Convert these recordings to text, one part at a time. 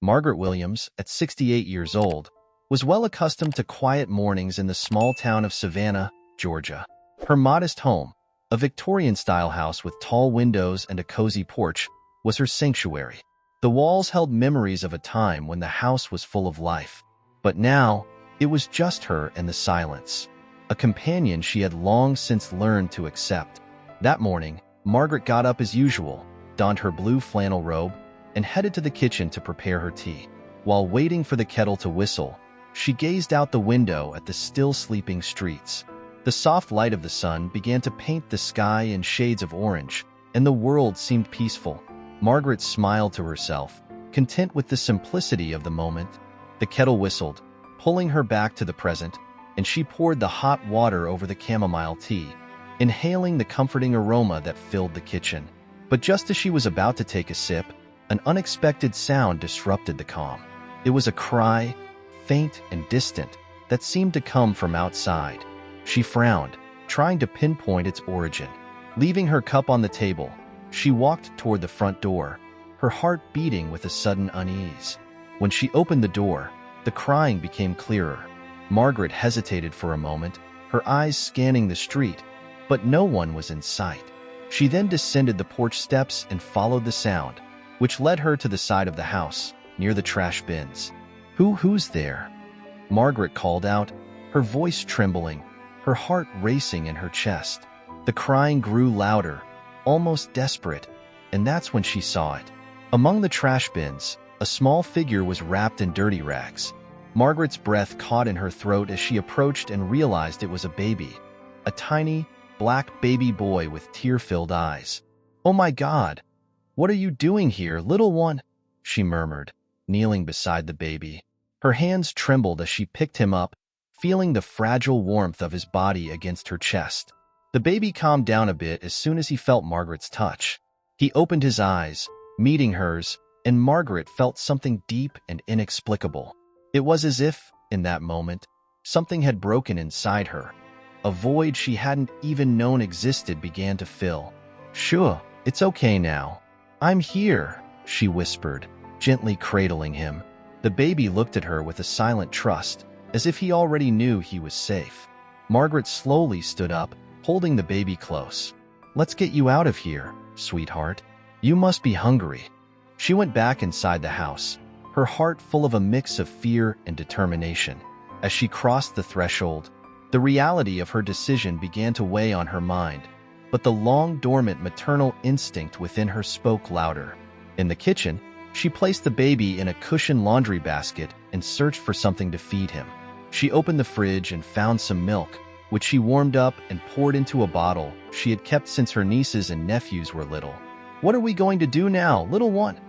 Margaret Williams, at 68 years old, was well accustomed to quiet mornings in the small town of Savannah, Georgia. Her modest home, a Victorian-style house with tall windows and a cozy porch, was her sanctuary. The walls held memories of a time when the house was full of life. But now, it was just her and the silence, a companion she had long since learned to accept. That morning, Margaret got up as usual, donned her blue flannel robe, and headed to the kitchen to prepare her tea. While waiting for the kettle to whistle, she gazed out the window at the still sleeping streets. The soft light of the sun began to paint the sky in shades of orange, and the world seemed peaceful. Margaret smiled to herself, content with the simplicity of the moment. The kettle whistled, pulling her back to the present, and she poured the hot water over the chamomile tea, inhaling the comforting aroma that filled the kitchen. But just as she was about to take a sip, an unexpected sound disrupted the calm. It was a cry, faint and distant, that seemed to come from outside. She frowned, trying to pinpoint its origin. Leaving her cup on the table, she walked toward the front door, her heart beating with a sudden unease. When she opened the door, the crying became clearer. Margaret hesitated for a moment, her eyes scanning the street, but no one was in sight. She then descended the porch steps and followed the sound, which led her to the side of the house, near the trash bins. Who's there?" Margaret called out, her voice trembling, her heart racing in her chest. The crying grew louder, almost desperate, and that's when she saw it. Among the trash bins, a small figure was wrapped in dirty rags. Margaret's breath caught in her throat as she approached and realized it was a baby, a tiny, black baby boy with tear-filled eyes. "Oh my God! What are you doing here, little one?" she murmured, kneeling beside the baby. Her hands trembled as she picked him up, feeling the fragile warmth of his body against her chest. The baby calmed down a bit as soon as he felt Margaret's touch. He opened his eyes, meeting hers, and Margaret felt something deep and inexplicable. It was as if, in that moment, something had broken inside her. A void she hadn't even known existed began to fill. "Sure, it's okay now. I'm here," she whispered, gently cradling him. The baby looked at her with a silent trust, as if he already knew he was safe. Margaret slowly stood up, holding the baby close. "Let's get you out of here, sweetheart. You must be hungry." She went back inside the house, her heart full of a mix of fear and determination. As she crossed the threshold, the reality of her decision began to weigh on her mind, but the long-dormant maternal instinct within her spoke louder. In the kitchen, she placed the baby in a cushioned laundry basket and searched for something to feed him. She opened the fridge and found some milk, which she warmed up and poured into a bottle she had kept since her nieces and nephews were little. "What are we going to do now, little one?"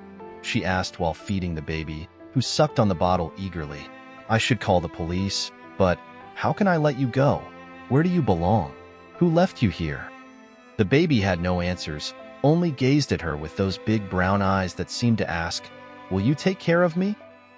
she asked while feeding the baby, who sucked on the bottle eagerly. "I should call the police, but how can I let you go? Where do you belong? Who left you here?" The baby had no answers, only gazed at her with those big brown eyes that seemed to ask, "Will you take care of me?"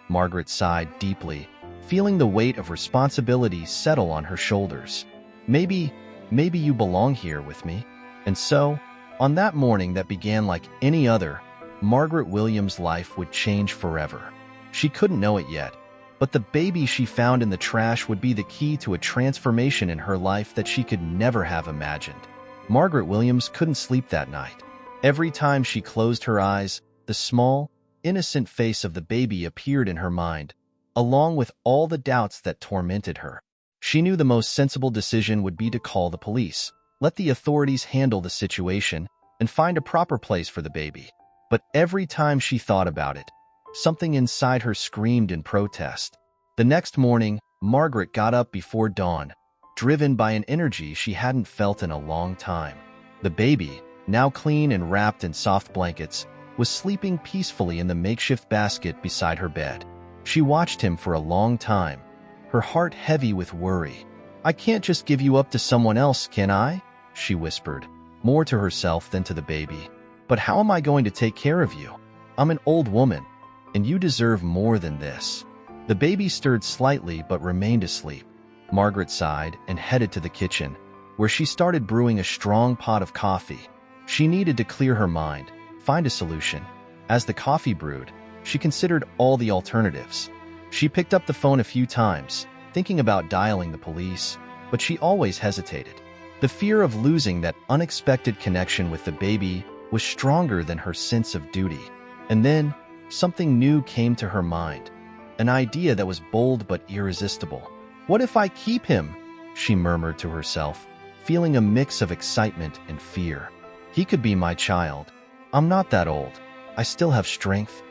Margaret sighed deeply, feeling the weight of responsibility settle on her shoulders. Maybe you belong here with me." And so, on that morning that began like any other, Margaret Williams' life would change forever. She couldn't know it yet, but the baby she found in the trash would be the key to a transformation in her life that she could never have imagined. Margaret Williams couldn't sleep that night. Every time she closed her eyes, the small, innocent face of the baby appeared in her mind, along with all the doubts that tormented her. She knew the most sensible decision would be to call the police, let the authorities handle the situation, and find a proper place for the baby. But every time she thought about it, something inside her screamed in protest. The next morning, Margaret got up before dawn, driven by an energy she hadn't felt in a long time. The baby, now clean and wrapped in soft blankets, was sleeping peacefully in the makeshift basket beside her bed. She watched him for a long time, her heart heavy with worry. "I can't just give you up to someone else, can I?" she whispered, more to herself than to the baby. "But how am I going to take care of you? I'm an old woman, and you deserve more than this." The baby stirred slightly but remained asleep. Margaret sighed and headed to the kitchen, where she started brewing a strong pot of coffee. She needed to clear her mind, find a solution. As the coffee brewed, She considered all the alternatives. She picked up the phone a few times, thinking about dialing the police, but she always hesitated. The fear of losing that unexpected connection with the baby was stronger than her sense of duty. And then, something new came to her mind, an idea that was bold but irresistible. "What if I keep him?" she murmured to herself, feeling a mix of excitement and fear. "He could be my child. I'm not that old. I still have strength."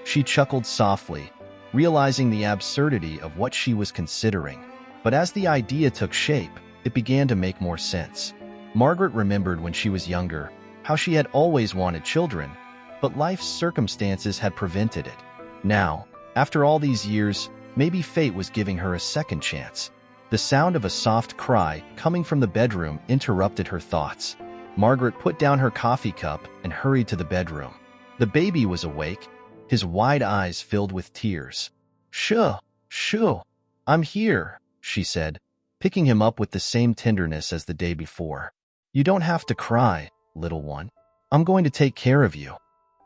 She chuckled softly, realizing the absurdity of what she was considering. But as the idea took shape, it began to make more sense. Margaret remembered when she was younger how she had always wanted children, but life's circumstances had prevented it. Now, after all these years, maybe fate was giving her a second chance. The sound of a soft cry coming from the bedroom interrupted her thoughts. Margaret put down her coffee cup and hurried to the bedroom. The baby was awake, his wide eyes filled with tears. Shoo, I'm here," she said, picking him up with the same tenderness as the day before. "You don't have to cry, little one. I'm going to take care of you."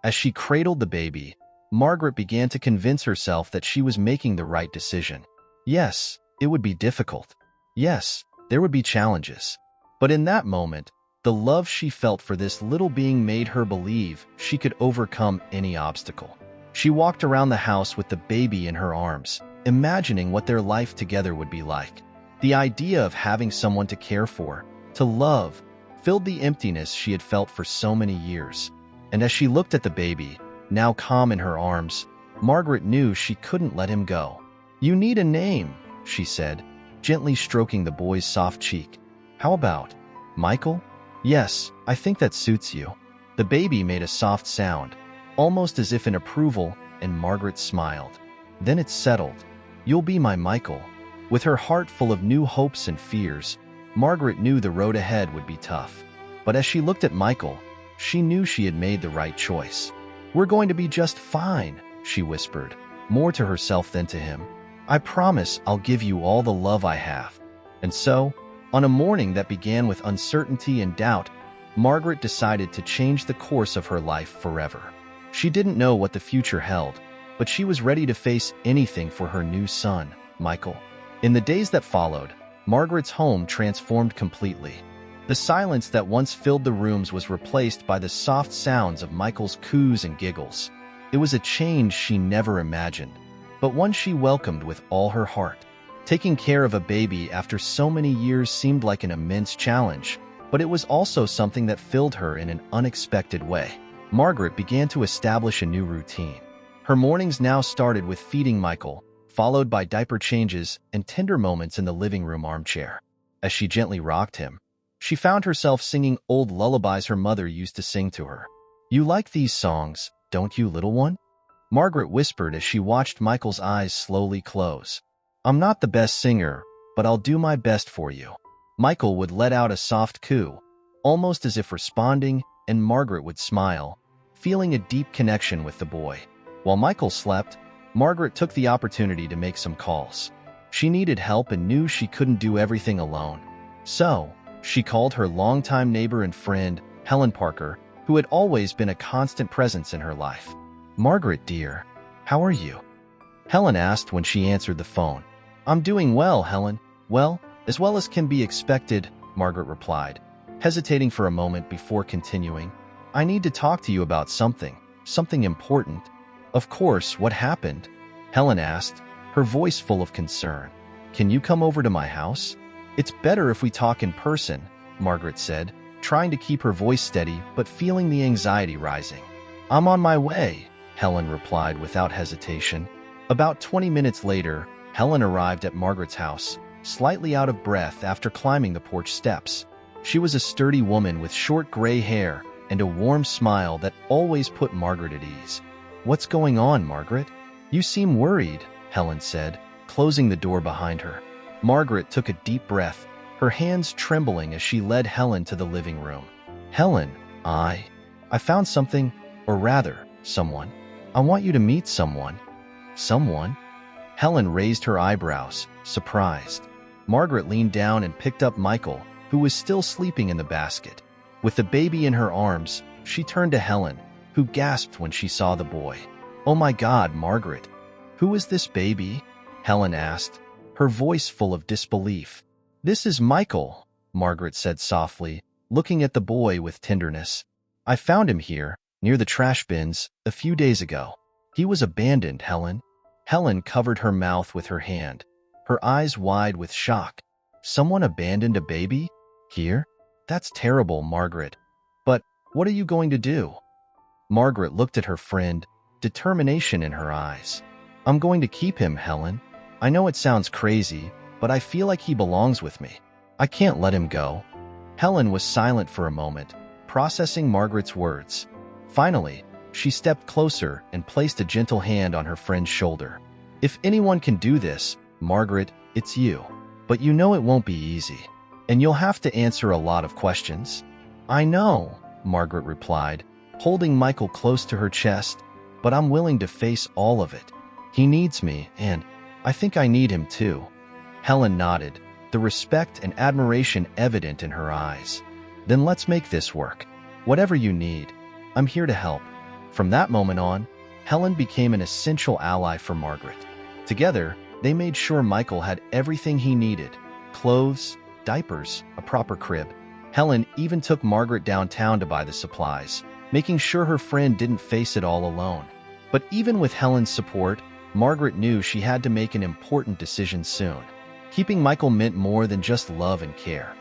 As she cradled the baby, Margaret began to convince herself that she was making the right decision. Yes, it would be difficult. Yes, there would be challenges. But in that moment, the love she felt for this little being made her believe she could overcome any obstacle. She walked around the house with the baby in her arms, imagining what their life together would be like. The idea of having someone to care for, to love, filled the emptiness she had felt for so many years. And as she looked at the baby, now calm in her arms, Margaret knew she couldn't let him go. "You need a name," she said, gently stroking the boy's soft cheek. "How about Michael?" "Yes, I think that suits you." The baby made a soft sound, almost as if in approval, and Margaret smiled. Then it settled. "You'll be my Michael." With her heart full of new hopes and fears, Margaret knew the road ahead would be tough. But as she looked at Michael, she knew she had made the right choice. "We're going to be just fine," she whispered, more to herself than to him. "I promise I'll give you all the love I have." And so, on a morning that began with uncertainty and doubt, Margaret decided to change the course of her life forever. She didn't know what the future held, but she was ready to face anything for her new son, Michael. In the days that followed, Margaret's home transformed completely. The silence that once filled the rooms was replaced by the soft sounds of Michael's coos and giggles. It was a change she never imagined, but one she welcomed with all her heart. Taking care of a baby after so many years seemed like an immense challenge, but it was also something that filled her in an unexpected way. Margaret began to establish a new routine. Her mornings now started with feeding Michael, followed by diaper changes and tender moments in the living room armchair. As she gently rocked him, she found herself singing old lullabies her mother used to sing to her. "You like these songs, don't you, little one?" Margaret whispered as she watched Michael's eyes slowly close. "I'm not the best singer, but I'll do my best for you." Michael would let out a soft coo, almost as if responding, and Margaret would smile, feeling a deep connection with the boy. While Michael slept, Margaret took the opportunity to make some calls. She needed help and knew she couldn't do everything alone. So, she called her longtime neighbor and friend, Helen Parker, who had always been a constant presence in her life. "Margaret, dear, how are you?" Helen asked when she answered the phone. "I'm doing well, Helen." "Well, as well as can be expected," Margaret replied, hesitating for a moment before continuing. "I need to talk to you about something important." "Of course, what happened?" Helen asked, her voice full of concern. "Can you come over to my house?" "It's better if we talk in person," Margaret said, trying to keep her voice steady but feeling the anxiety rising. "I'm on my way," Helen replied without hesitation. About 20 minutes later, Helen arrived at Margaret's house, slightly out of breath after climbing the porch steps. She was a sturdy woman with short gray hair and a warm smile that always put Margaret at ease. "What's going on, Margaret? You seem worried," Helen said, closing the door behind her. Margaret took a deep breath, her hands trembling as she led Helen to the living room. "Helen, I found something, or rather, someone. I want you to meet someone." "Someone?" Helen raised her eyebrows, surprised. Margaret leaned down and picked up Michael, who was still sleeping in the basket. With the baby in her arms, she turned to Helen, who gasped when she saw the boy. "Oh my God, Margaret. Who is this baby?" Helen asked, her voice full of disbelief. "This is Michael," Margaret said softly, looking at the boy with tenderness. "I found him here, near the trash bins, a few days ago. He was abandoned, Helen." Helen covered her mouth with her hand, her eyes wide with shock. "Someone abandoned a baby? Here? That's terrible, Margaret. But what are you going to do?" Margaret looked at her friend, determination in her eyes. "I'm going to keep him, Helen. I know it sounds crazy, but I feel like he belongs with me. I can't let him go." Helen was silent for a moment, processing Margaret's words. Finally, she stepped closer and placed a gentle hand on her friend's shoulder. "If anyone can do this, Margaret, it's you. But you know it won't be easy, and you'll have to answer a lot of questions." "I know," Margaret replied, holding Michael close to her chest, "but I'm willing to face all of it. He needs me, and I think I need him too." Helen nodded, the respect and admiration evident in her eyes. "Then let's make this work. Whatever you need, I'm here to help." From that moment on, Helen became an essential ally for Margaret. Together, they made sure Michael had everything he needed: clothes, diapers, a proper crib. Helen even took Margaret downtown to buy the supplies, making sure her friend didn't face it all alone. But even with Helen's support, Margaret knew she had to make an important decision soon. Keeping Michael meant more than just love and care.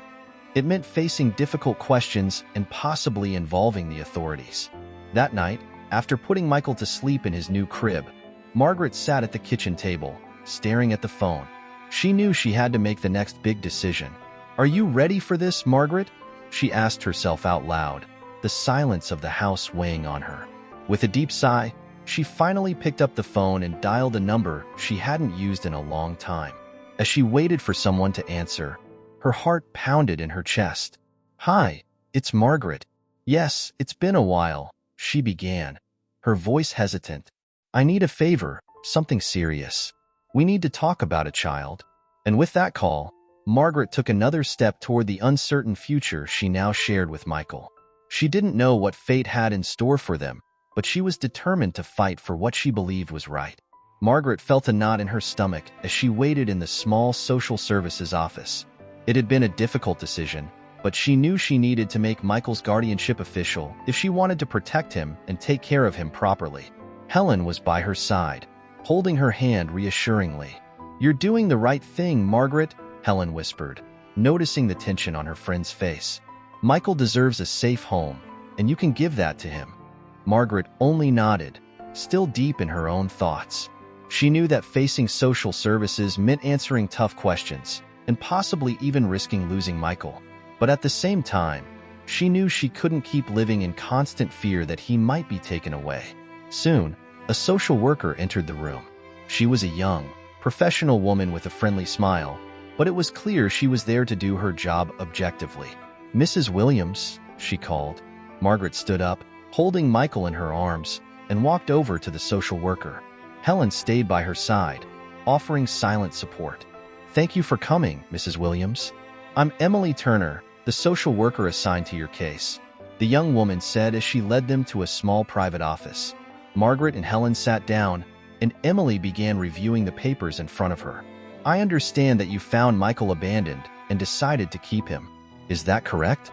It meant facing difficult questions and possibly involving the authorities. That night, after putting Michael to sleep in his new crib, Margaret sat at the kitchen table, staring at the phone. She knew she had to make the next big decision. "Are you ready for this, Margaret?" she asked herself out loud, the silence of the house weighing on her. With a deep sigh, she finally picked up the phone and dialed a number she hadn't used in a long time. As she waited for someone to answer, her heart pounded in her chest. "Hi, it's Margaret." "Yes, it's been a while," she began, her voice hesitant. "I need a favor, something serious. We need to talk about a child." And with that call, Margaret took another step toward the uncertain future she now shared with Michael. She didn't know what fate had in store for them, but she was determined to fight for what she believed was right. Margaret felt a knot in her stomach as she waited in the small social services office. It had been a difficult decision, but she knew she needed to make Michael's guardianship official if she wanted to protect him and take care of him properly. Helen was by her side, holding her hand reassuringly. "You're doing the right thing, Margaret," Helen whispered, noticing the tension on her friend's face. "Michael deserves a safe home, and you can give that to him." Margaret only nodded, still deep in her own thoughts. She knew that facing social services meant answering tough questions, and possibly even risking losing Michael. But at the same time, she knew she couldn't keep living in constant fear that he might be taken away. Soon, a social worker entered the room. She was a young, professional woman with a friendly smile, but it was clear she was there to do her job objectively. "Mrs. Williams," she called. Margaret stood up, holding Michael in her arms, and walked over to the social worker. Helen stayed by her side, offering silent support. "Thank you for coming, Mrs. Williams. I'm Emily Turner, the social worker assigned to your case," the young woman said as she led them to a small private office. Margaret and Helen sat down, and Emily began reviewing the papers in front of her. "I understand that you found Michael abandoned and decided to keep him. Is that correct?"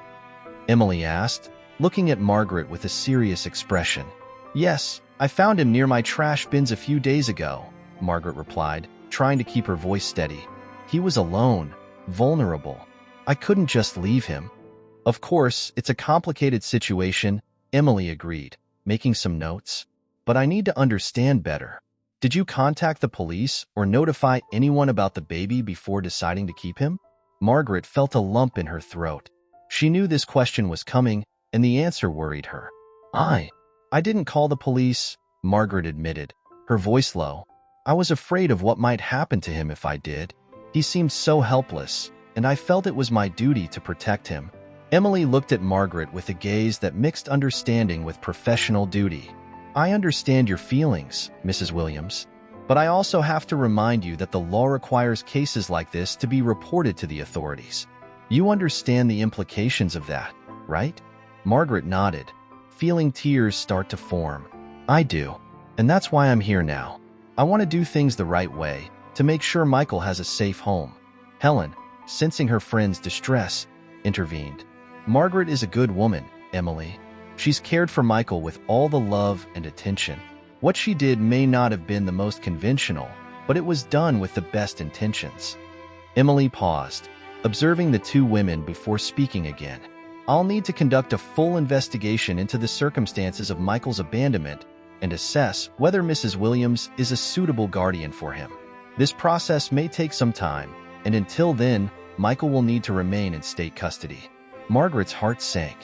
Emily asked, looking at Margaret with a serious expression. "Yes, I found him near my trash bins a few days ago," Margaret replied, trying to keep her voice steady. "He was alone, vulnerable. I couldn't just leave him." "Of course, it's a complicated situation," Emily agreed, making some notes. "But I need to understand better. Did you contact the police or notify anyone about the baby before deciding to keep him?" Margaret felt a lump in her throat. She knew this question was coming, and the answer worried her. I didn't call the police," Margaret admitted, her voice low. "I was afraid of what might happen to him if I did. He seemed so helpless, and I felt it was my duty to protect him." Emily looked at Margaret with a gaze that mixed understanding with professional duty. "I understand your feelings, Mrs. Williams, but I also have to remind you that the law requires cases like this to be reported to the authorities. You understand the implications of that, right?" Margaret nodded, feeling tears start to form. "I do. And that's why I'm here now. I want to do things the right way, to make sure Michael has a safe home." Helen, sensing her friend's distress, intervened. "Margaret is a good woman, Emily. She's cared for Michael with all the love and attention. What she did may not have been the most conventional, but it was done with the best intentions." Emily paused, observing the two women before speaking again. "I'll need to conduct a full investigation into the circumstances of Michael's abandonment and assess whether Mrs. Williams is a suitable guardian for him. This process may take some time, and until then, Michael will need to remain in state custody." Margaret's heart sank.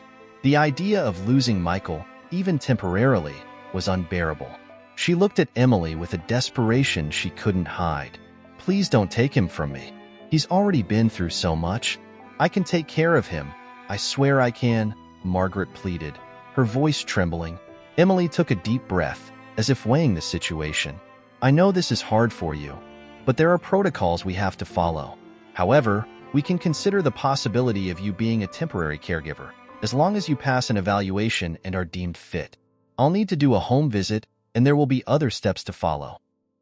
The idea of losing Michael, even temporarily, was unbearable. She looked at Emily with a desperation she couldn't hide. "Please don't take him from me. He's already been through so much. I can take care of him. I swear I can," Margaret pleaded, her voice trembling. Emily took a deep breath, as if weighing the situation. "I know this is hard for you, but there are protocols we have to follow. However, we can consider the possibility of you being a temporary caregiver, as long as you pass an evaluation and are deemed fit. I'll need to do a home visit, and there will be other steps to follow."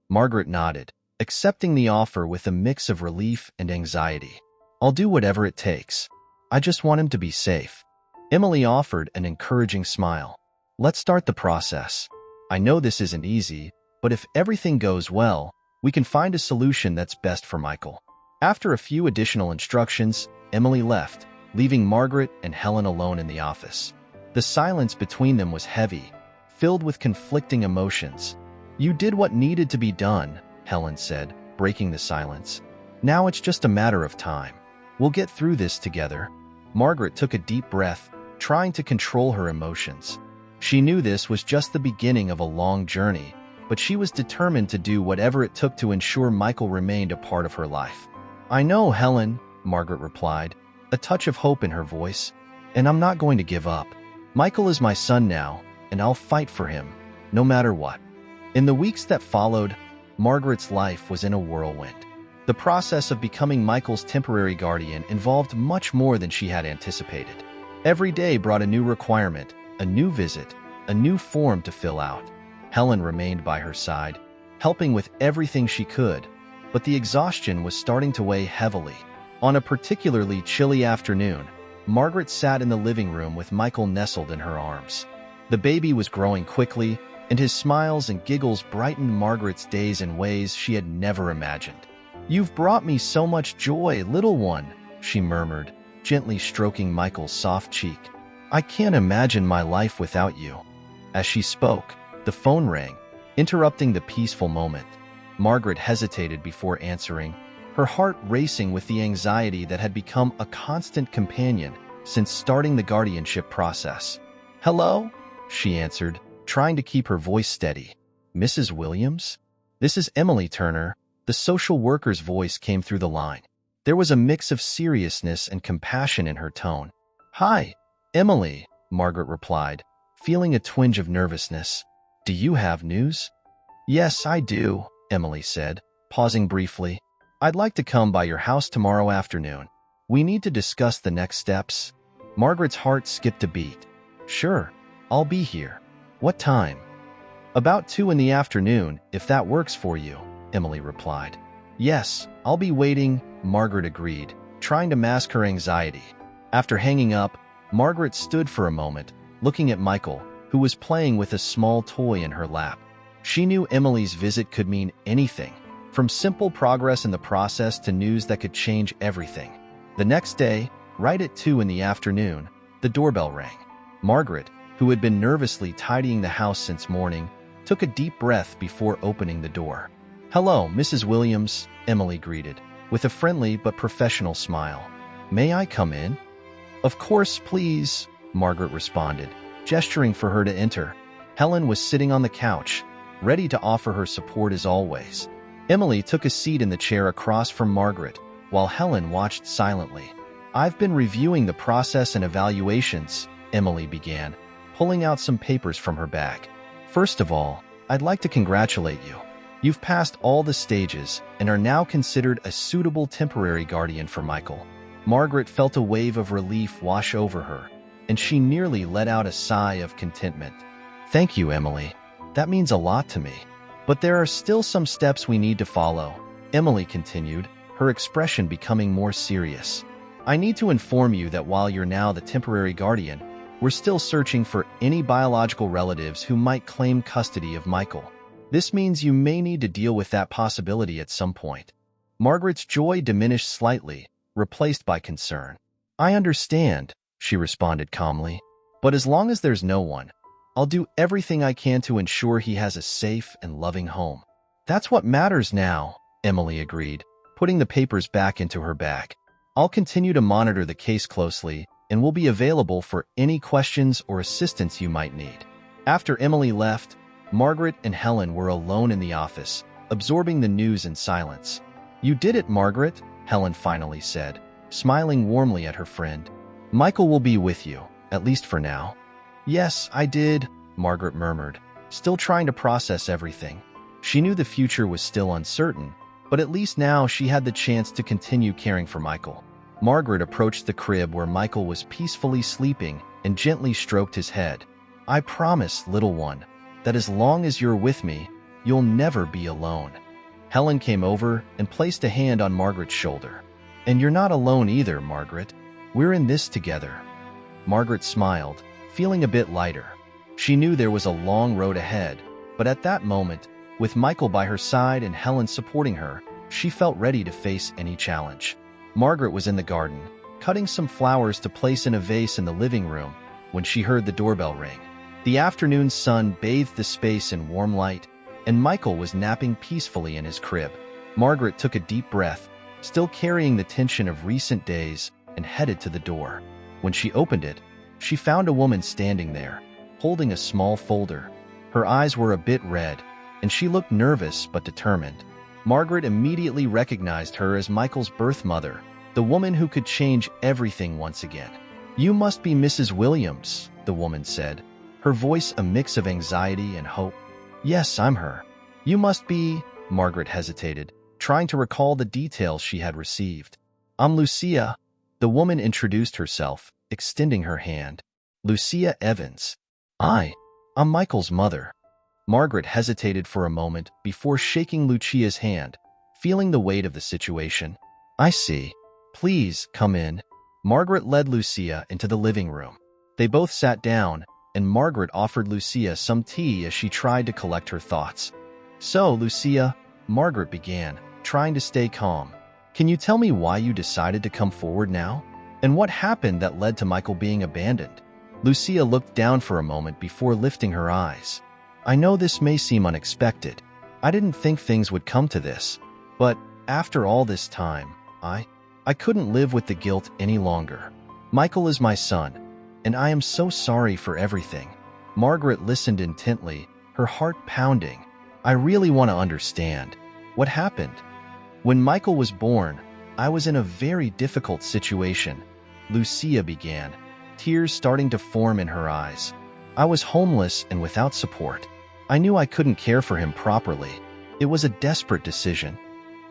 Margaret nodded, accepting the offer with a mix of relief and anxiety. "I'll do whatever it takes. I just want him to be safe." Emily offered an encouraging smile. "Let's start the process. I know this isn't easy, but if everything goes well, we can find a solution that's best for Michael." After a few additional instructions, Emily left, leaving Margaret and Helen alone in the office. The silence between them was heavy, filled with conflicting emotions. "You did what needed to be done," Helen said, breaking the silence. "Now it's just a matter of time. We'll get through this together." Margaret took a deep breath, trying to control her emotions. She knew this was just the beginning of a long journey, but she was determined to do whatever it took to ensure Michael remained a part of her life. "I know, Helen," Margaret replied, a touch of hope in her voice, "and I'm not going to give up. Michael is my son now, and I'll fight for him, no matter what." In the weeks that followed, Margaret's life was in a whirlwind. The process of becoming Michael's temporary guardian involved much more than she had anticipated. Every day brought a new requirement, a new visit, a new form to fill out. Helen remained by her side, helping with everything she could, but the exhaustion was starting to weigh heavily. On a particularly chilly afternoon, Margaret sat in the living room with Michael nestled in her arms. The baby was growing quickly, and his smiles and giggles brightened Margaret's days in ways she had never imagined. "You've brought me so much joy, little one," she murmured, gently stroking Michael's soft cheek. "I can't imagine my life without you." As she spoke, the phone rang, interrupting the peaceful moment. Margaret hesitated before answering, her heart racing with the anxiety that had become a constant companion since starting the guardianship process. "Hello?" she answered, trying to keep her voice steady. "Mrs. Williams? This is Emily Turner." The social worker's voice came through the line. There was a mix of seriousness and compassion in her tone. "Hi, Emily," Margaret replied, feeling a twinge of nervousness. "Do you have news?" "Yes, I do," Emily said, pausing briefly. "I'd like to come by your house tomorrow afternoon. We need to discuss the next steps." Margaret's heart skipped a beat. "Sure, I'll be here. What time?" "About 2 in the afternoon, if that works for you," Emily replied. "Yes, I'll be waiting," Margaret agreed, trying to mask her anxiety. After hanging up, Margaret stood for a moment, looking at Michael, who was playing with a small toy in her lap. She knew Emily's visit could mean anything, from simple progress in the process to news that could change everything. The next day, right at 2 in the afternoon, the doorbell rang. Margaret, who had been nervously tidying the house since morning, took a deep breath before opening the door. "Hello, Mrs. Williams," Emily greeted, with a friendly but professional smile. "May I come in?" "Of course, please," Margaret responded, gesturing for her to enter. Helen was sitting on the couch, ready to offer her support as always. Emily took a seat in the chair across from Margaret, while Helen watched silently. "I've been reviewing the process and evaluations," Emily began, pulling out some papers from her bag. "First of all, I'd like to congratulate you. You've passed all the stages and are now considered a suitable temporary guardian for Michael." Margaret felt a wave of relief wash over her, and she nearly let out a sigh of contentment. "Thank you, Emily. That means a lot to me. But there are still some steps we need to follow, Emily continued, her expression becoming more serious. I need to inform you that while you're now the temporary guardian, we're still searching for any biological relatives who might claim custody of Michael. This means you may need to deal with that possibility at some point. Margaret's joy diminished slightly, replaced by concern. I understand, she responded calmly. But as long as there's no one, I'll do everything I can to ensure he has a safe and loving home. That's what matters now, Emily agreed, putting the papers back into her bag. I'll continue to monitor the case closely and will be available for any questions or assistance you might need. After Emily left, Margaret and Helen were alone in the office, absorbing the news in silence. You did it, Margaret, Helen finally said, smiling warmly at her friend. Michael will be with you, at least for now. Yes, I did, Margaret murmured, still trying to process everything. She knew the future was still uncertain, but at least now she had the chance to continue caring for Michael. Margaret approached the crib where Michael was peacefully sleeping and gently stroked his head. I promise, little one, that as long as you're with me, you'll never be alone. Helen came over and placed a hand on Margaret's shoulder. And you're not alone either, Margaret. We're in this together. Margaret smiled, feeling a bit lighter. She knew there was a long road ahead, but at that moment, with Michael by her side and Helen supporting her, she felt ready to face any challenge. Margaret was in the garden, cutting some flowers to place in a vase in the living room, when she heard the doorbell ring. The afternoon sun bathed the space in warm light, and Michael was napping peacefully in his crib. Margaret took a deep breath, still carrying the tension of recent days, and headed to the door. When she opened it, she found a woman standing there, holding a small folder. Her eyes were a bit red, and she looked nervous but determined. Margaret immediately recognized her as Michael's birth mother, the woman who could change everything once again. You must be Mrs. Williams, the woman said, her voice a mix of anxiety and hope. Yes, I'm her. You must be, Margaret hesitated, trying to recall the details she had received. I'm Lucia. The woman introduced herself, extending her hand. Lucia Evans. I'm Michael's mother. Margaret hesitated for a moment before shaking Lucia's hand, feeling the weight of the situation. I see. Please, come in. Margaret led Lucia into the living room. They both sat down, and Margaret offered Lucia some tea as she tried to collect her thoughts. So, Lucia, Margaret began, trying to stay calm. Can you tell me why you decided to come forward now? And what happened that led to Michael being abandoned? Lucia looked down for a moment before lifting her eyes. I know this may seem unexpected. I didn't think things would come to this. But after all this time, I couldn't live with the guilt any longer. Michael is my son, and I am so sorry for everything. Margaret listened intently, her heart pounding. I really want to understand. What happened? When Michael was born, I was in a very difficult situation, Lucia began, tears starting to form in her eyes. I was homeless and without support. I knew I couldn't care for him properly. It was a desperate decision.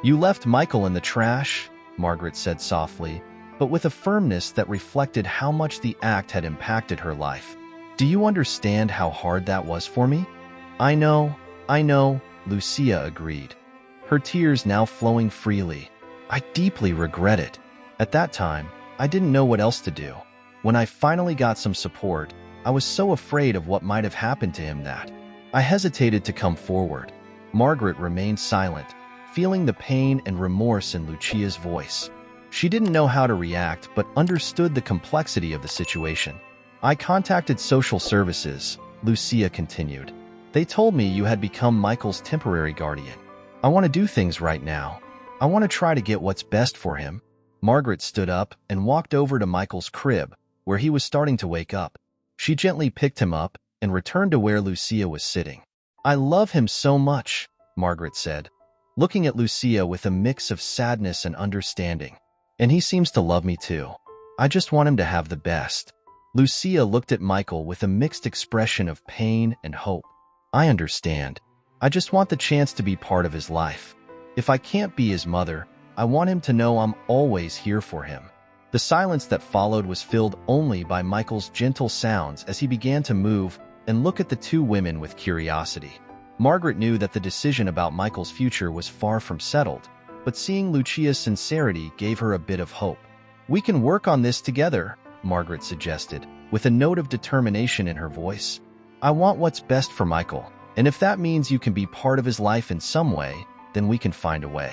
You left Michael in the trash, Margaret said softly, but with a firmness that reflected how much the act had impacted her life. Do you understand how hard that was for me? I know, Lucia agreed, her tears now flowing freely. I deeply regret it. At that time, I didn't know what else to do. When I finally got some support, I was so afraid of what might have happened to him that I hesitated to come forward. Margaret remained silent, feeling the pain and remorse in Lucia's voice. She didn't know how to react but understood the complexity of the situation. I contacted social services, Lucia continued. They told me you had become Michael's temporary guardian. I want to do things right now. I want to try to get what's best for him. Margaret stood up and walked over to Michael's crib, where he was starting to wake up. She gently picked him up and returned to where Lucia was sitting. I love him so much, Margaret said, looking at Lucia with a mix of sadness and understanding. And he seems to love me too. I just want him to have the best. Lucia looked at Michael with a mixed expression of pain and hope. I understand. I just want the chance to be part of his life. If I can't be his mother, I want him to know I'm always here for him. The silence that followed was filled only by Michael's gentle sounds as he began to move, and look at the two women with curiosity. Margaret knew that the decision about Michael's future was far from settled, but seeing Lucia's sincerity gave her a bit of hope. "We can work on this together," Margaret suggested, with a note of determination in her voice. "I want what's best for Michael, and if that means you can be part of his life in some way, then we can find a way."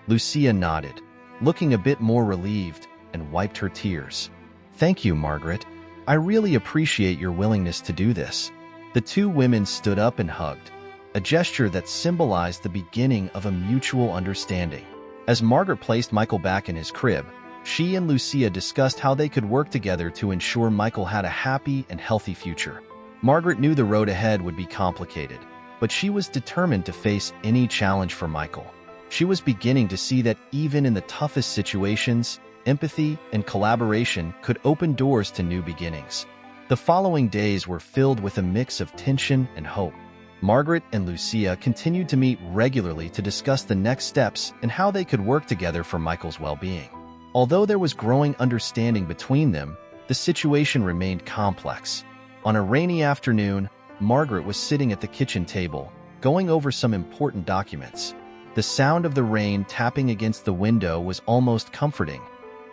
Lucia nodded, looking a bit more relieved, and wiped her tears. "Thank you, Margaret. I really appreciate your willingness to do this." The two women stood up and hugged, a gesture that symbolized the beginning of a mutual understanding. As Margaret placed Michael back in his crib, she and Lucia discussed how they could work together to ensure Michael had a happy and healthy future. Margaret knew the road ahead would be complicated, but she was determined to face any challenge for Michael. She was beginning to see that even in the toughest situations, empathy and collaboration could open doors to new beginnings. The following days were filled with a mix of tension and hope. Margaret and Lucia continued to meet regularly to discuss the next steps and how they could work together for Michael's well-being. Although there was growing understanding between them, the situation remained complex. On a rainy afternoon, Margaret was sitting at the kitchen table, going over some important documents. The sound of the rain tapping against the window was almost comforting,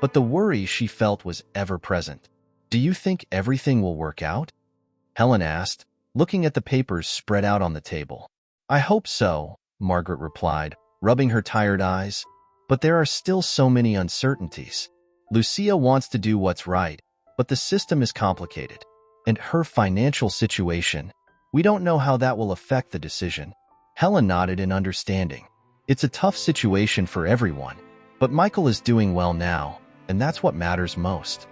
but the worry she felt was ever present. "Do you think everything will work out?" Helen asked, looking at the papers spread out on the table. "I hope so," Margaret replied, rubbing her tired eyes. "But there are still so many uncertainties. Lucia wants to do what's right, but the system is complicated. And her financial situation, we don't know how that will affect the decision." Helen nodded in understanding. "It's a tough situation for everyone, but Michael is doing well now, and that's what matters most."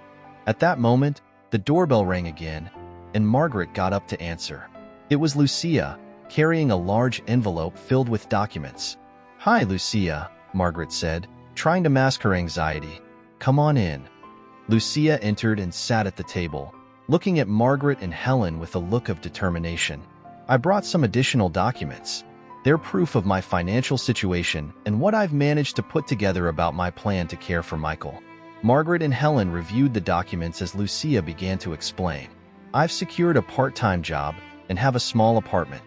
At that moment, the doorbell rang again, and Margaret got up to answer. It was Lucia, carrying a large envelope filled with documents. "Hi, Lucia," Margaret said, trying to mask her anxiety. "Come on in." Lucia entered and sat at the table, looking at Margaret and Helen with a look of determination. "I brought some additional documents. They're proof of my financial situation and what I've managed to put together about my plan to care for Michael." Margaret and Helen reviewed the documents as Lucia began to explain. "I've secured a part-time job and have a small apartment.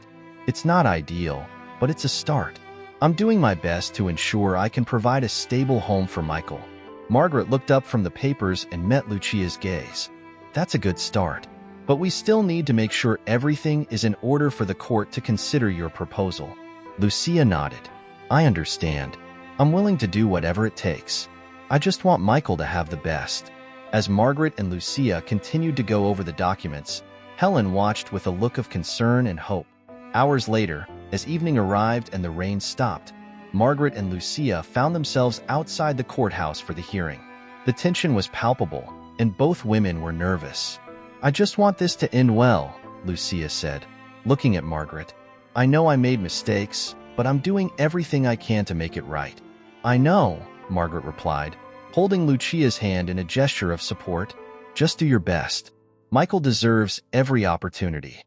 It's not ideal, but it's a start. I'm doing my best to ensure I can provide a stable home for Michael." Margaret looked up from the papers and met Lucia's gaze. "That's a good start. But we still need to make sure everything is in order for the court to consider your proposal." Lucia nodded. "I understand. I'm willing to do whatever it takes. I just want Michael to have the best." As Margaret and Lucia continued to go over the documents, Helen watched with a look of concern and hope. Hours later, as evening arrived and the rain stopped, Margaret and Lucia found themselves outside the courthouse for the hearing. The tension was palpable, and both women were nervous. "I just want this to end well," Lucia said, looking at Margaret. "I know I made mistakes, but I'm doing everything I can to make it right." "I know," Margaret replied, holding Lucia's hand in a gesture of support. "Just do your best. Michael deserves every opportunity."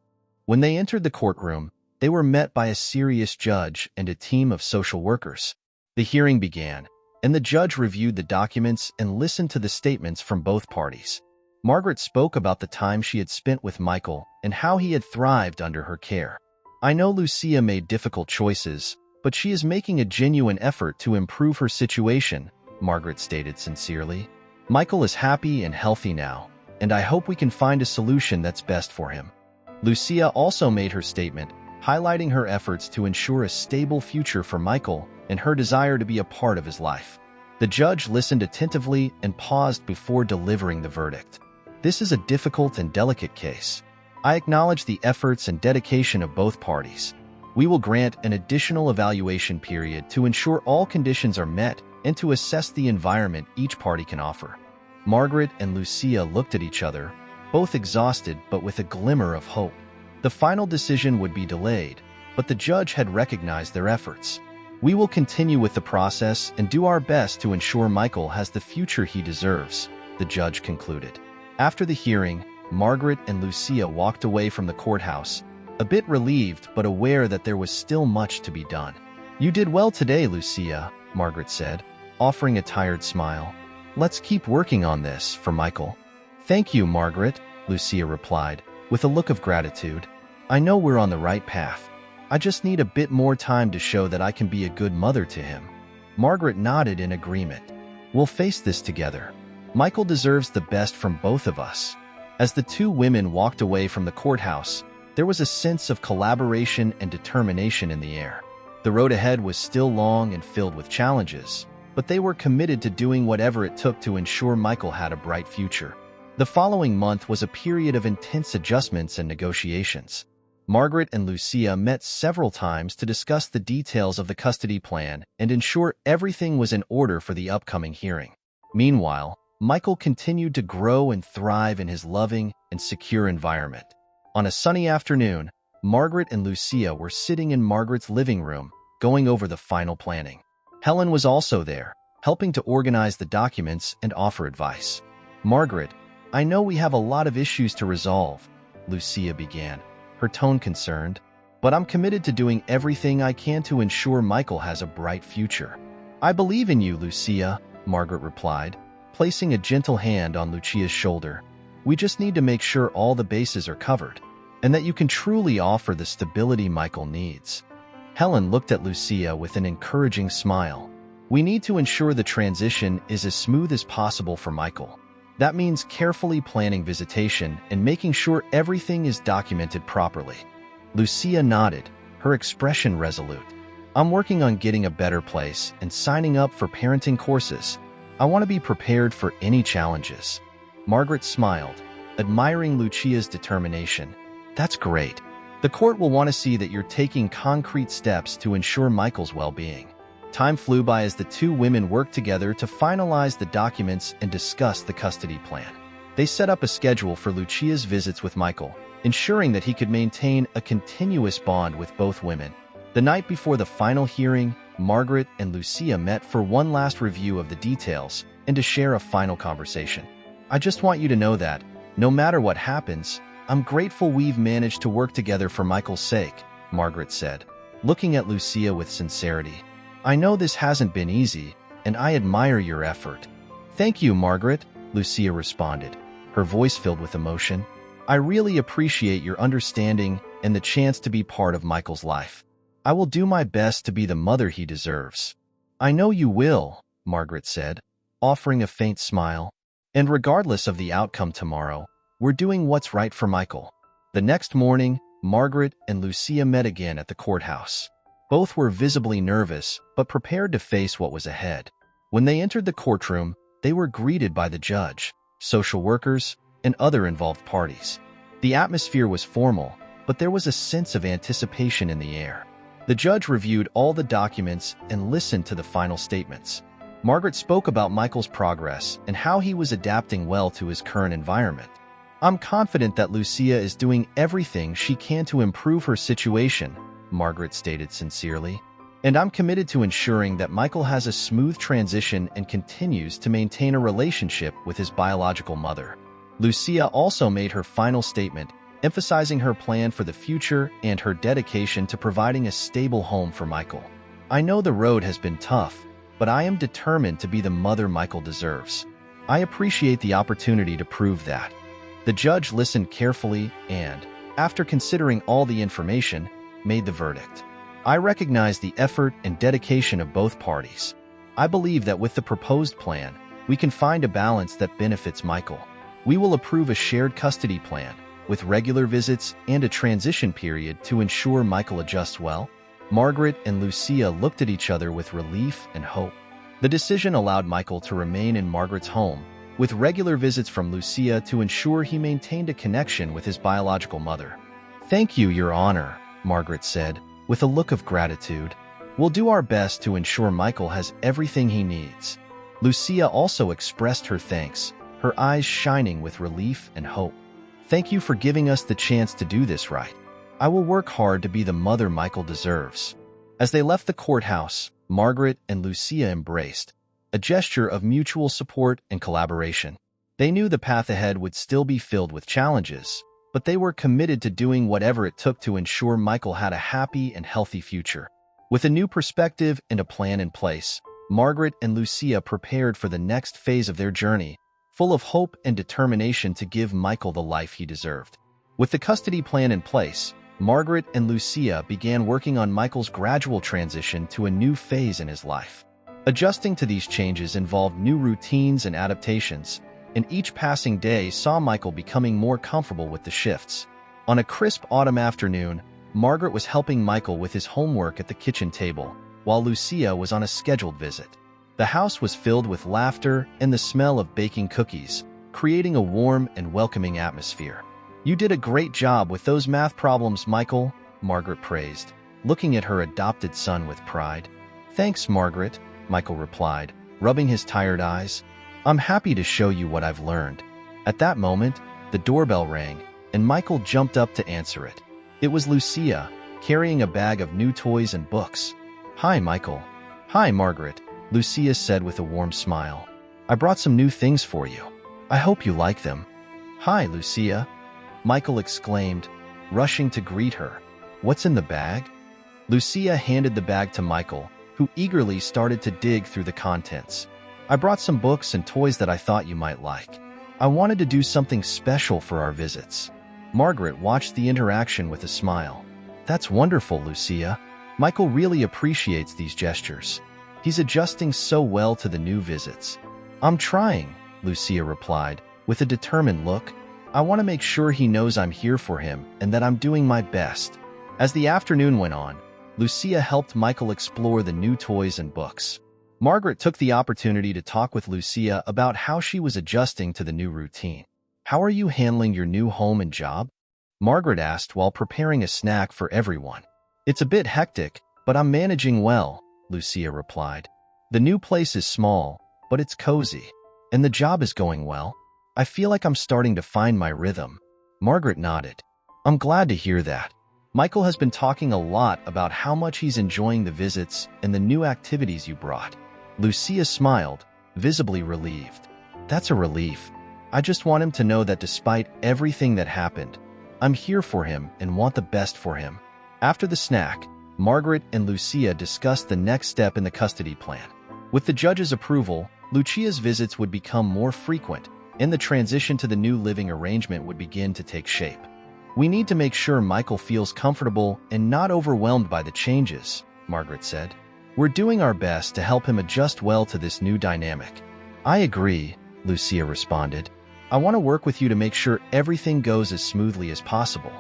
When they entered the courtroom, they were met by a serious judge and a team of social workers. The hearing began, and the judge reviewed the documents and listened to the statements from both parties. Margaret spoke about the time she had spent with Michael and how he had thrived under her care. "I know Lucia made difficult choices, but she is making a genuine effort to improve her situation," Margaret stated sincerely. "Michael is happy and healthy now, and I hope we can find a solution that's best for him." Lucia also made her statement, highlighting her efforts to ensure a stable future for Michael and her desire to be a part of his life. The judge listened attentively and paused before delivering the verdict. "This is a difficult and delicate case. I acknowledge the efforts and dedication of both parties. We will grant an additional evaluation period to ensure all conditions are met and to assess the environment each party can offer." Margaret and Lucia looked at each other, both exhausted but with a glimmer of hope. The final decision would be delayed, but the judge had recognized their efforts. "We will continue with the process and do our best to ensure Michael has the future he deserves," the judge concluded. After the hearing, Margaret and Lucia walked away from the courthouse, a bit relieved but aware that there was still much to be done. "You did well today, Lucia," Margaret said, offering a tired smile. "Let's keep working on this for Michael." "Thank you, Margaret," Lucia replied, with a look of gratitude. I know we're on the right path. I just need a bit more time to show that I can be a good mother to him." Margaret nodded in agreement. "We'll face this together. Michael deserves the best from both of us." As the two women walked away from the courthouse, there was a sense of collaboration and determination in the air. The road ahead was still long and filled with challenges, but they were committed to doing whatever it took to ensure Michael had a bright future. The following month was a period of intense adjustments and negotiations. Margaret and Lucia met several times to discuss the details of the custody plan and ensure everything was in order for the upcoming hearing. Meanwhile, Michael continued to grow and thrive in his loving and secure environment. On a sunny afternoon, Margaret and Lucia were sitting in Margaret's living room, going over the final planning. Helen was also there, helping to organize the documents and offer advice. "Margaret, I know we have a lot of issues to resolve," Lucia began, her tone concerned, "but I'm committed to doing everything I can to ensure Michael has a bright future." "I believe in you, Lucia," Margaret replied, placing a gentle hand on Lucia's shoulder. "We just need to make sure all the bases are covered, and that you can truly offer the stability Michael needs." Helen looked at Lucia with an encouraging smile. "We need to ensure the transition is as smooth as possible for Michael. That means carefully planning visitation and making sure everything is documented properly." Lucia nodded, her expression resolute. "I'm working on getting a better place and signing up for parenting courses. I want to be prepared for any challenges." Margaret smiled, admiring Lucia's determination. "That's great. The court will want to see that you're taking concrete steps to ensure Michael's well-being." Time flew by as the two women worked together to finalize the documents and discuss the custody plan. They set up a schedule for Lucia's visits with Michael, ensuring that he could maintain a continuous bond with both women. The night before the final hearing, Margaret and Lucia met for one last review of the details and to share a final conversation. "I just want you to know that, no matter what happens, I'm grateful we've managed to work together for Michael's sake," Margaret said, looking at Lucia with sincerity. "I know this hasn't been easy, and I admire your effort." "Thank you, Margaret," Lucia responded, her voice filled with emotion. "I really appreciate your understanding and the chance to be part of Michael's life. I will do my best to be the mother he deserves." "I know you will," Margaret said, offering a faint smile. "And regardless of the outcome tomorrow, we're doing what's right for Michael." The next morning, Margaret and Lucia met again at the courthouse. Both were visibly nervous, but prepared to face what was ahead. When they entered the courtroom, they were greeted by the judge, social workers, and other involved parties. The atmosphere was formal, but there was a sense of anticipation in the air. The judge reviewed all the documents and listened to the final statements. Margaret spoke about Michael's progress and how he was adapting well to his current environment. "I'm confident that Lucia is doing everything she can to improve her situation," Margaret stated sincerely. "And I'm committed to ensuring that Michael has a smooth transition and continues to maintain a relationship with his biological mother." Lucia also made her final statement, emphasizing her plan for the future and her dedication to providing a stable home for Michael. "I know the road has been tough, but I am determined to be the mother Michael deserves. I appreciate the opportunity to prove that." The judge listened carefully and, after considering all the information, made the verdict. "I recognize the effort and dedication of both parties. I believe that with the proposed plan, we can find a balance that benefits Michael. We will approve a shared custody plan, with regular visits and a transition period to ensure Michael adjusts well." Margaret and Lucia looked at each other with relief and hope. The decision allowed Michael to remain in Margaret's home, with regular visits from Lucia to ensure he maintained a connection with his biological mother. "Thank you, Your Honor," Margaret said, with a look of gratitude. "We'll do our best to ensure Michael has everything he needs." Lucia also expressed her thanks, her eyes shining with relief and hope. "Thank you for giving us the chance to do this right. I will work hard to be the mother Michael deserves." As they left the courthouse, Margaret and Lucia embraced, a gesture of mutual support and collaboration. They knew the path ahead would still be filled with challenges, but they were committed to doing whatever it took to ensure Michael had a happy and healthy future. With a new perspective and a plan in place, Margaret and Lucia prepared for the next phase of their journey, full of hope and determination to give Michael the life he deserved. With the custody plan in place, Margaret and Lucia began working on Michael's gradual transition to a new phase in his life. Adjusting to these changes involved new routines and adaptations, and each passing day saw Michael becoming more comfortable with the shifts. On a crisp autumn afternoon, Margaret was helping Michael with his homework at the kitchen table, while Lucia was on a scheduled visit. The house was filled with laughter and the smell of baking cookies, creating a warm and welcoming atmosphere. "You did a great job with those math problems, Michael," Margaret praised, looking at her adopted son with pride. "Thanks, Margaret," Michael replied, rubbing his tired eyes. "I'm happy to show you what I've learned." At that moment, the doorbell rang, and Michael jumped up to answer it. It was Lucia, carrying a bag of new toys and books. "Hi, Michael." "Hi, Margaret," Lucia said with a warm smile. "I brought some new things for you. I hope you like them." "Hi, Lucia," Michael exclaimed, rushing to greet her. "What's in the bag?" Lucia handed the bag to Michael, who eagerly started to dig through the contents. "I brought some books and toys that I thought you might like. I wanted to do something special for our visits." Margaret watched the interaction with a smile. "That's wonderful, Lucia. Michael really appreciates these gestures. He's adjusting so well to the new visits." "I'm trying," Lucia replied, with a determined look. "I want to make sure he knows I'm here for him and that I'm doing my best." As the afternoon went on, Lucia helped Michael explore the new toys and books. Margaret took the opportunity to talk with Lucia about how she was adjusting to the new routine. "How are you handling your new home and job?" Margaret asked while preparing a snack for everyone. "It's a bit hectic, but I'm managing well," Lucia replied. "The new place is small, but it's cozy, and the job is going well. I feel like I'm starting to find my rhythm." Margaret nodded. "I'm glad to hear that. Michael has been talking a lot about how much he's enjoying the visits and the new activities you brought." Lucia smiled, visibly relieved. "That's a relief. I just want him to know that despite everything that happened, I'm here for him and want the best for him." After the snack, Margaret and Lucia discussed the next step in the custody plan. With the judge's approval, Lucia's visits would become more frequent, and the transition to the new living arrangement would begin to take shape. "We need to make sure Michael feels comfortable and not overwhelmed by the changes," Margaret said. "We're doing our best to help him adjust well to this new dynamic." "I agree," Lucia responded. "I want to work with you to make sure everything goes as smoothly as possible.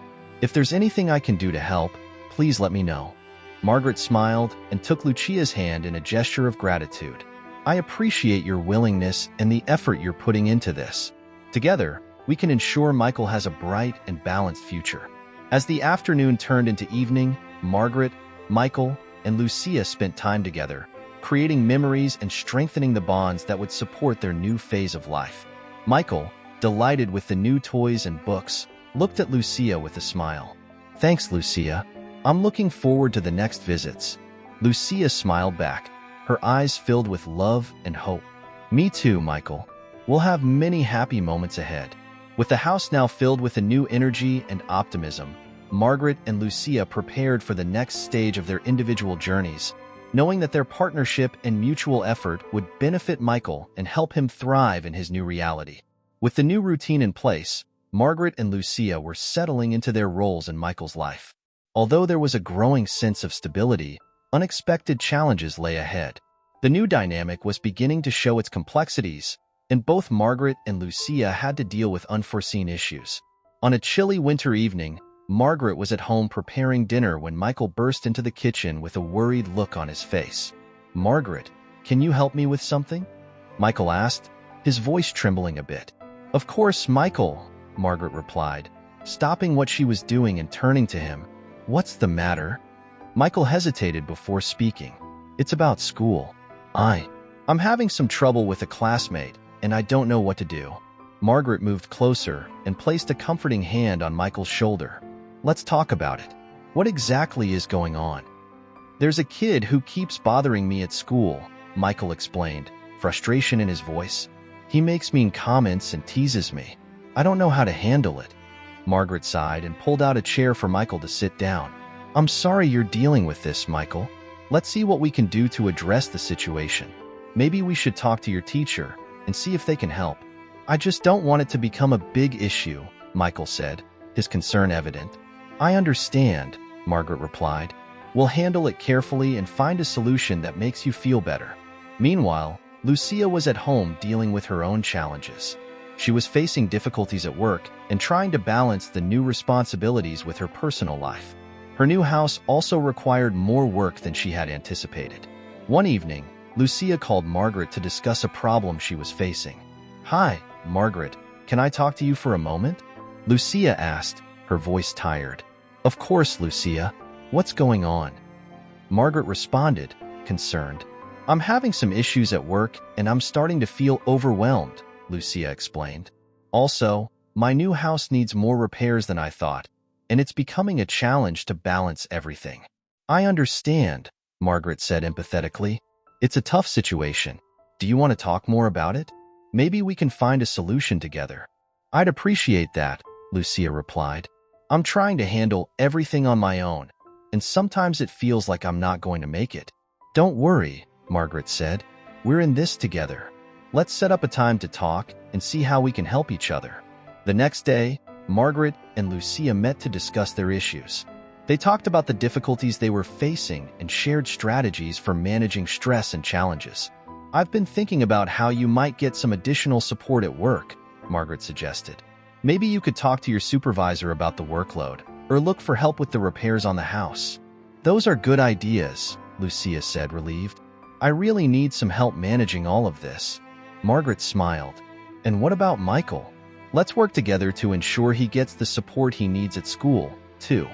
If there's anything I can do to help, please let me know." Margaret smiled and took Lucia's hand in a gesture of gratitude. "I appreciate your willingness and the effort you're putting into this. Together, we can ensure Michael has a bright and balanced future." As the afternoon turned into evening, Margaret, Michael, and Lucia spent time together, creating memories and strengthening the bonds that would support their new phase of life. Michael, delighted with the new toys and books, looked at Lucia with a smile. "Thanks, Lucia. I'm looking forward to the next visits." Lucia smiled back, her eyes filled with love and hope. "Me too, Michael. We'll have many happy moments ahead." With the house now filled with a new energy and optimism, Margaret and Lucia prepared for the next stage of their individual journeys, knowing that their partnership and mutual effort would benefit Michael and help him thrive in his new reality. With the new routine in place, Margaret and Lucia were settling into their roles in Michael's life. Although there was a growing sense of stability, unexpected challenges lay ahead. The new dynamic was beginning to show its complexities, and both Margaret and Lucia had to deal with unforeseen issues. On a chilly winter evening, Margaret was at home preparing dinner when Michael burst into the kitchen with a worried look on his face. "Margaret, can you help me with something?" Michael asked, his voice trembling a bit. "Of course, Michael," Margaret replied, stopping what she was doing and turning to him. "What's the matter?" Michael hesitated before speaking. "It's about school. I'm having some trouble with a classmate, and I don't know what to do." Margaret moved closer and placed a comforting hand on Michael's shoulder. "Let's talk about it. What exactly is going on?" "There's a kid who keeps bothering me at school," Michael explained, frustration in his voice. "He makes mean comments and teases me. I don't know how to handle it." Margaret sighed and pulled out a chair for Michael to sit down. "I'm sorry you're dealing with this, Michael. Let's see what we can do to address the situation. Maybe we should talk to your teacher and see if they can help." "I just don't want it to become a big issue," Michael said, his concern evident. I understand, Margaret replied. We'll handle it carefully and find a solution that makes you feel better. Meanwhile, Lucia was at home dealing with her own challenges. She was facing difficulties at work and trying to balance the new responsibilities with her personal life. Her new house also required more work than she had anticipated. One evening, Lucia called Margaret to discuss a problem she was facing. "Hi, Margaret, can I talk to you for a moment?" Lucia asked, her voice tired. "Of course, Lucia. What's going on?" Margaret responded, concerned. "I'm having some issues at work and I'm starting to feel overwhelmed," Lucia explained. "Also, my new house needs more repairs than I thought, and it's becoming a challenge to balance everything." "I understand," Margaret said empathetically. "It's a tough situation. Do you want to talk more about it? Maybe we can find a solution together." "I'd appreciate that," Lucia replied. "I'm trying to handle everything on my own, and sometimes it feels like I'm not going to make it." "Don't worry," Margaret said. "We're in this together. Let's set up a time to talk and see how we can help each other." The next day, Margaret and Lucia met to discuss their issues. They talked about the difficulties they were facing and shared strategies for managing stress and challenges. "I've been thinking about how you might get some additional support at work," Margaret suggested. "Maybe you could talk to your supervisor about the workload, or look for help with the repairs on the house." "Those are good ideas," Lucia said, relieved. "I really need some help managing all of this." Margaret smiled. "And what about Michael? Let's work together to ensure he gets the support he needs at school, too."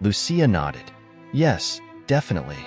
Lucia nodded. "Yes, definitely.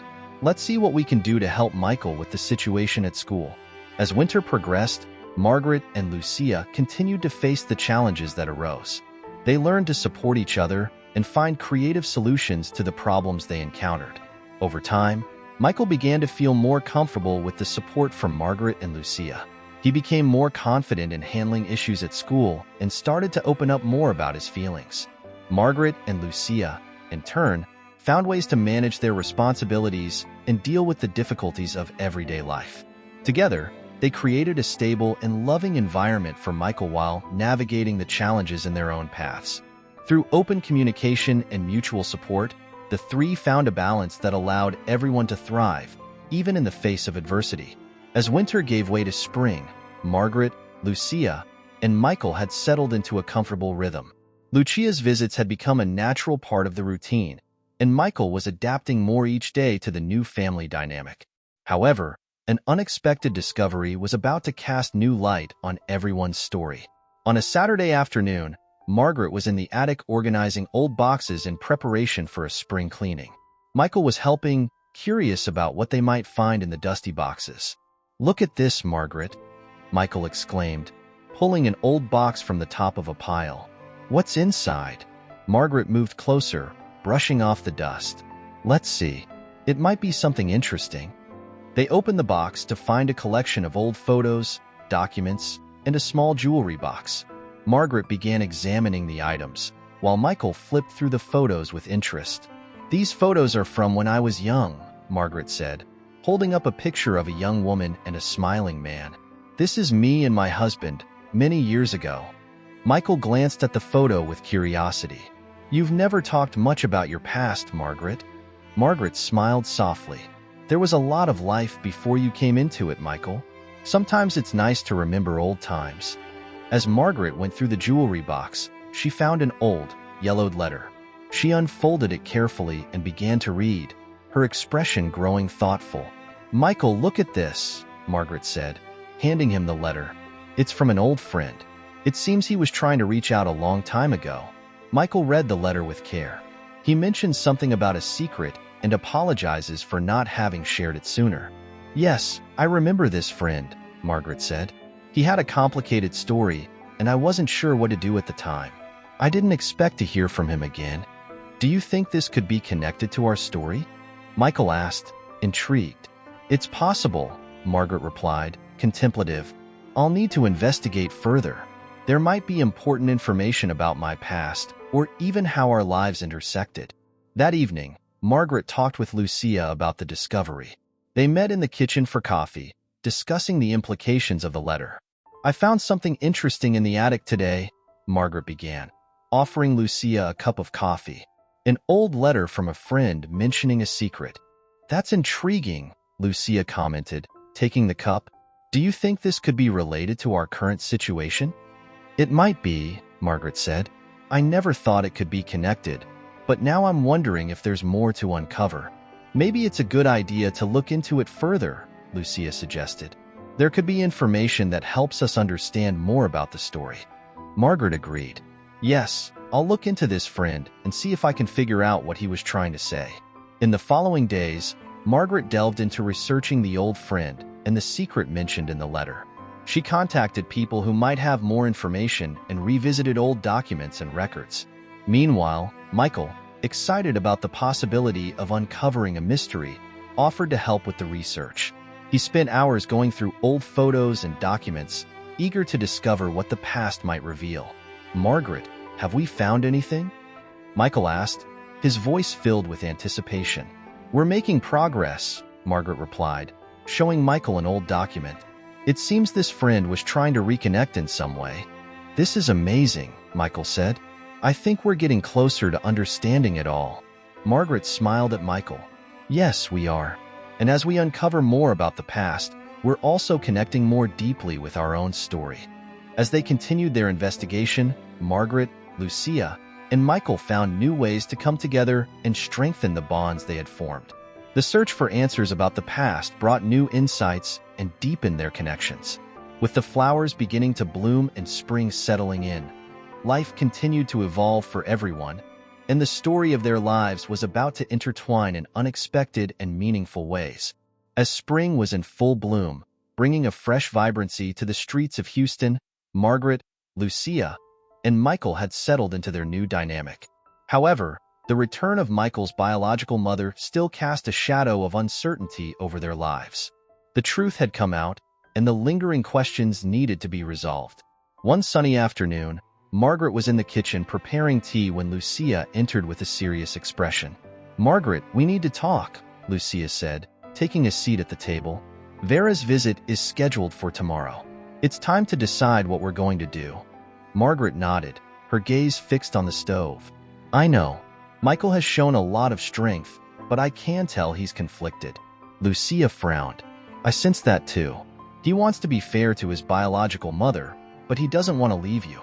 Let's see what we can do to help Michael with the situation at school." As winter progressed, Margaret and Lucia continued to face the challenges that arose. They learned to support each other and find creative solutions to the problems they encountered. Over time, Michael began to feel more comfortable with the support from Margaret and Lucia. He became more confident in handling issues at school and started to open up more about his feelings. Margaret and Lucia, in turn, found ways to manage their responsibilities and deal with the difficulties of everyday life. Together, they created a stable and loving environment for Michael while navigating the challenges in their own paths. Through open communication and mutual support, the three found a balance that allowed everyone to thrive, even in the face of adversity. As winter gave way to spring, Margaret, Lucia, and Michael had settled into a comfortable rhythm. Lucia's visits had become a natural part of the routine, and Michael was adapting more each day to the new family dynamic. However, an unexpected discovery was about to cast new light on everyone's story. On a Saturday afternoon, Margaret was in the attic organizing old boxes in preparation for a spring cleaning. Michael was helping, curious about what they might find in the dusty boxes. "Look at this, Margaret," Michael exclaimed, pulling an old box from the top of a pile. "What's inside?" Margaret moved closer, brushing off the dust. "Let's see. It might be something interesting." They opened the box to find a collection of old photos, documents, and a small jewelry box. Margaret began examining the items, while Michael flipped through the photos with interest. "These photos are from when I was young," Margaret said, holding up a picture of a young woman and a smiling man. "This is me and my husband, many years ago." Michael glanced at the photo with curiosity. "You've never talked much about your past, Margaret." Margaret smiled softly. "There was a lot of life before you came into it, Michael. Sometimes it's nice to remember old times." As Margaret went through the jewelry box, she found an old, yellowed letter. She unfolded it carefully and began to read, her expression growing thoughtful. "Michael, look at this," Margaret said, handing him the letter. "It's from an old friend. It seems he was trying to reach out a long time ago." Michael read the letter with care. He mentions something about a secret and apologizes for not having shared it sooner. "Yes, I remember this friend," Margaret said. "He had a complicated story, and I wasn't sure what to do at the time. I didn't expect to hear from him again. Do you think this could be connected to our story?" Michael asked, intrigued. "It's possible," Margaret replied, contemplative. "I'll need to investigate further. There might be important information about my past, or even how our lives intersected." That evening, Margaret talked with Lucia about the discovery. They met in the kitchen for coffee, discussing the implications of the letter. "I found something interesting in the attic today," Margaret began, offering Lucia a cup of coffee. An old letter from a friend mentioning a secret. That's intriguing, Lucia commented, taking the cup. Do you think this could be related to our current situation? It might be, Margaret said. I never thought it could be connected, but now I'm wondering if there's more to uncover. Maybe it's a good idea to look into it further, Lucia suggested. There could be information that helps us understand more about the story. Margaret agreed. Yes, I'll look into this friend and see if I can figure out what he was trying to say. In the following days, Margaret delved into researching the old friend and the secret mentioned in the letter. She contacted people who might have more information and revisited old documents and records. Meanwhile, Michael, excited about the possibility of uncovering a mystery, offered to help with the research. He spent hours going through old photos and documents, eager to discover what the past might reveal. Margaret, have we found anything? Michael asked, his voice filled with anticipation. We're making progress, Margaret replied, showing Michael an old document. It seems this friend was trying to reconnect in some way. This is amazing, Michael said. I think we're getting closer to understanding it all. Margaret smiled at Michael. Yes, we are. And as we uncover more about the past, we're also connecting more deeply with our own story. As they continued their investigation, Margaret, Lucia, and Michael found new ways to come together and strengthen the bonds they had formed. The search for answers about the past brought new insights and deepened their connections. With the flowers beginning to bloom and spring settling in, life continued to evolve for everyone, and the story of their lives was about to intertwine in unexpected and meaningful ways. As spring was in full bloom, bringing a fresh vibrancy to the streets of Houston, Margaret, Lucia, and Michael had settled into their new dynamic. However, the return of Michael's biological mother still cast a shadow of uncertainty over their lives. The truth had come out, and the lingering questions needed to be resolved. One sunny afternoon, Margaret was in the kitchen preparing tea when Lucia entered with a serious expression. Margaret, we need to talk, Lucia said, taking a seat at the table. Vera's visit is scheduled for tomorrow. It's time to decide what we're going to do. Margaret nodded, her gaze fixed on the stove. I know. Michael has shown a lot of strength, but I can tell he's conflicted. Lucia frowned. I sense that too. He wants to be fair to his biological mother, but he doesn't want to leave you.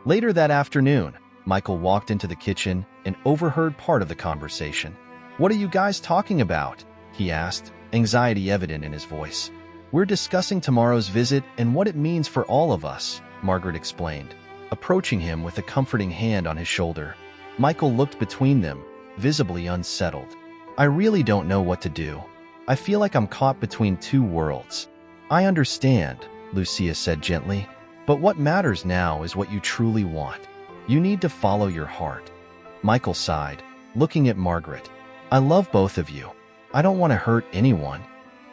Later that afternoon, Michael walked into the kitchen and overheard part of the conversation. What are you guys talking about? He asked, anxiety evident in his voice. We're discussing tomorrow's visit and what it means for all of us, Margaret explained, approaching him with a comforting hand on his shoulder. Michael looked between them, visibly unsettled. I really don't know what to do. I feel like I'm caught between two worlds. I understand, Lucia said gently, but what matters now is what you truly want. You need to follow your heart. Michael sighed, looking at Margaret. I love both of you. I don't want to hurt anyone.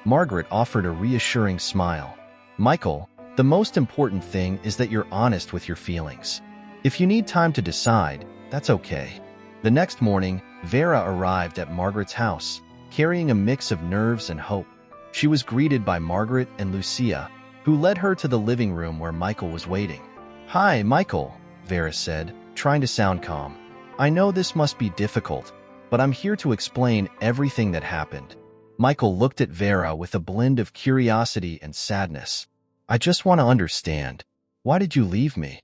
Margaret offered a reassuring smile. Michael, the most important thing is that you're honest with your feelings. If you need time to decide, that's okay. The next morning, Vera arrived at Margaret's house, carrying a mix of nerves and hope. She was greeted by Margaret and Lucia, who led her to the living room where Michael was waiting. Hi, Michael, Vera said, trying to sound calm. I know this must be difficult, but I'm here to explain everything that happened. Michael looked at Vera with a blend of curiosity and sadness. I just want to understand. Why did you leave me?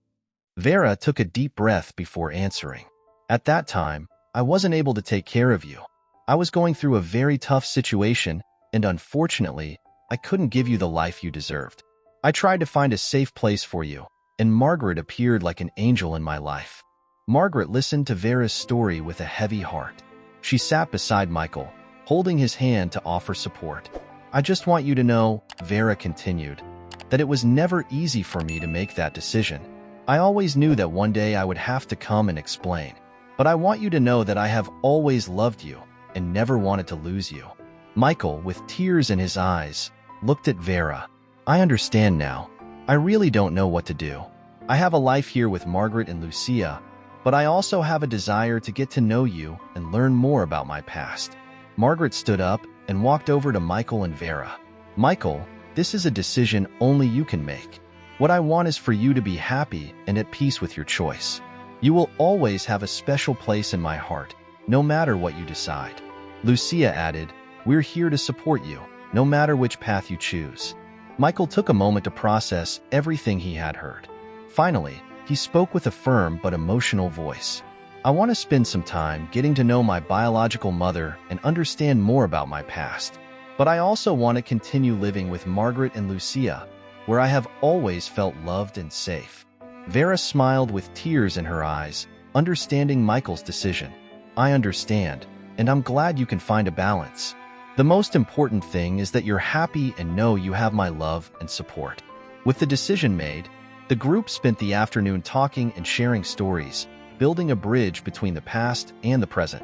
Vera took a deep breath before answering. At that time, I wasn't able to take care of you. I was going through a very tough situation, and unfortunately, I couldn't give you the life you deserved. I tried to find a safe place for you, and Margaret appeared like an angel in my life. Margaret listened to Vera's story with a heavy heart. She sat beside Michael, holding his hand to offer support. I just want you to know, Vera continued, that it was never easy for me to make that decision. I always knew that one day I would have to come and explain. But I want you to know that I have always loved you and never wanted to lose you. Michael, with tears in his eyes, looked at Vera. I understand now. I really don't know what to do. I have a life here with Margaret and Lucia, but I also have a desire to get to know you and learn more about my past. Margaret stood up and walked over to Michael and Vera. Michael, this is a decision only you can make. What I want is for you to be happy and at peace with your choice. You will always have a special place in my heart, no matter what you decide. Lucia added, "We're here to support you, no matter which path you choose." Michael took a moment to process everything he had heard. Finally, he spoke with a firm but emotional voice. "I want to spend some time getting to know my biological mother and understand more about my past. But I also want to continue living with Margaret and Lucia, where I have always felt loved and safe." Vera smiled with tears in her eyes, understanding Michael's decision. "I understand, and I'm glad you can find a balance. The most important thing is that you're happy and know you have my love and support." With the decision made, the group spent the afternoon talking and sharing stories, building a bridge between the past and the present.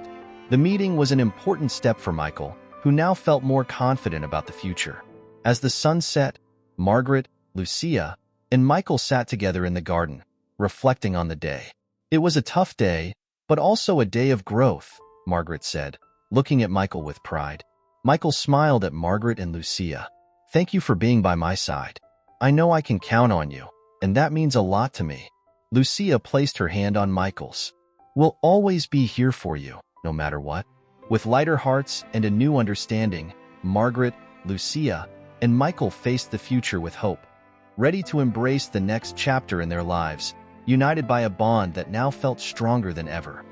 The meeting was an important step for Michael, who now felt more confident about the future. As the sun set, Margaret, Lucia, and Michael sat together in the garden, reflecting on the day. "It was a tough day, but also a day of growth," Margaret said, looking at Michael with pride. Michael smiled at Margaret and Lucia. "Thank you for being by my side. I know I can count on you, and that means a lot to me." Lucia placed her hand on Michael's. "We'll always be here for you, no matter what." With lighter hearts and a new understanding, Margaret, Lucia, and Michael faced the future with hope, ready to embrace the next chapter in their lives, united by a bond that now felt stronger than ever.